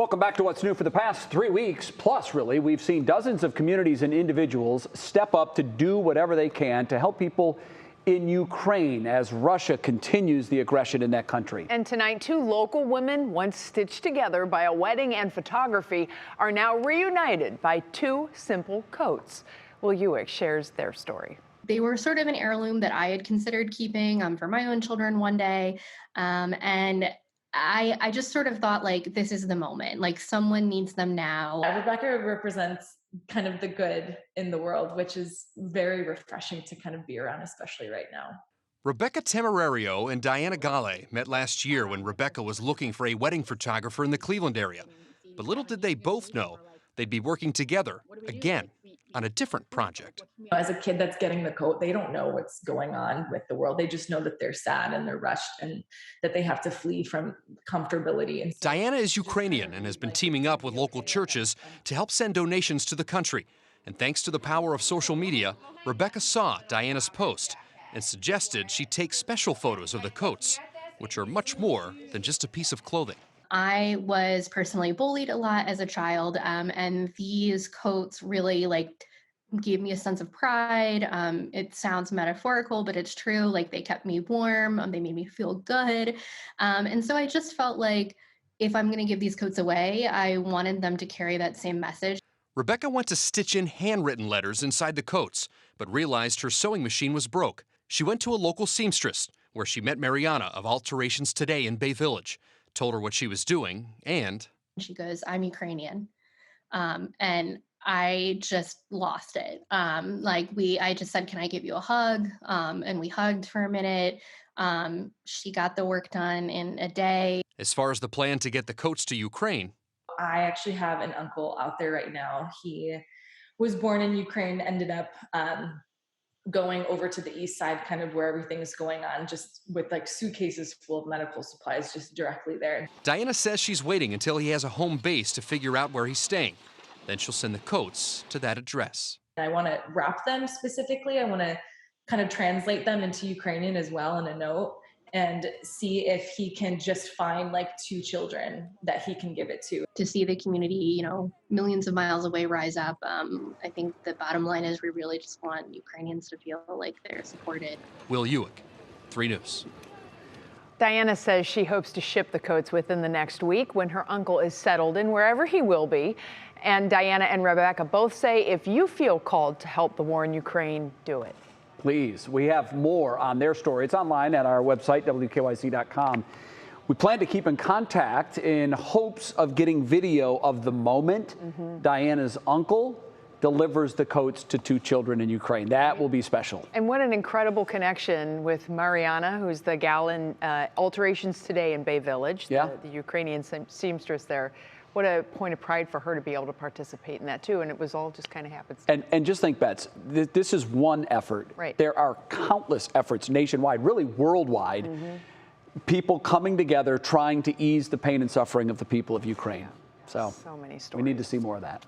Welcome back to What's New. For the past 3 weeks, plus really, we've seen dozens of communities and individuals step up to do whatever they can to help people in Ukraine as Russia continues the aggression in that country. And tonight, two local women, once stitched together by a wedding and photography, are now reunited by two simple coats. Will Ewick shares their story. They were sort of an heirloom that I had considered keeping for my own children one day. And I just sort of thought, like, this is the moment, like someone needs them now. Rebecca represents kind of the good in the world, which is very refreshing to kind of be around, especially right now. Rebecca Temerario and Diana Gale met last year when Rebecca was looking for a wedding photographer in the Cleveland area. But little did they both know they'd be working together again on a different project. As a kid that's getting the coat, they don't know what's going on with the world. They just know that they're sad and they're rushed and that they have to flee from comfortability. Diana is Ukrainian and has been teaming up with local churches to help send donations to the country. And thanks to the power of social media, Rebecca saw Diana's post and suggested she take special photos of the coats, which are much more than just a piece of clothing. I was personally bullied a lot as a child, and these coats really gave me a sense of pride. It sounds metaphorical, but it's true. Like, they kept me warm, they made me feel good. And so I just felt like if I'm going to give these coats away, I wanted them to carry that same message. Rebecca went to stitch in handwritten letters inside the coats, but realized her sewing machine was broke. She went to a local seamstress, where she met Mariana of Alterations Today in Bay Village, told her what she was doing, and she goes, "I'm Ukrainian." And I just lost it. I just said, "Can I give you a hug?" And we hugged for a minute. She got the work done in a day. As far as the plan to get the coats to Ukraine, I actually have an uncle out there right now. He was born in Ukraine, ended up going over to the east side, kind of where everything's going on, just with like suitcases full of medical supplies just directly there. Diana says she's waiting until he has a home base to figure out where he's staying. Then she'll send the coats to that address. I want to wrap them specifically. I want to kind of translate them into Ukrainian as well in a note and see if he can just find like two children that he can give it to. To see the community, millions of miles away rise up, I think the bottom line is we really just want Ukrainians to feel like they're supported. Will Ewick, 3 News. Diana says she hopes to ship the coats within the next week when her uncle is settled in wherever he will be. And Diana and Rebecca both say if you feel called to help the war in Ukraine, do it. Please, we have more on their story. It's online at our website, WKYC.com. We plan to keep in contact in hopes of getting video of the moment Diana's uncle delivers the coats to two children in Ukraine. That will be special. And what an incredible connection with Mariana, who's the gal in Alterations Today in Bay Village, the Ukrainian seamstress there. What a point of pride for her to be able to participate in that too, and it was all just kind of happenstance. And just think, Bets, this is one effort. Right. There are countless efforts nationwide, really worldwide, people coming together trying to ease the pain and suffering of the people of Ukraine. So many stories. We need to see more of that.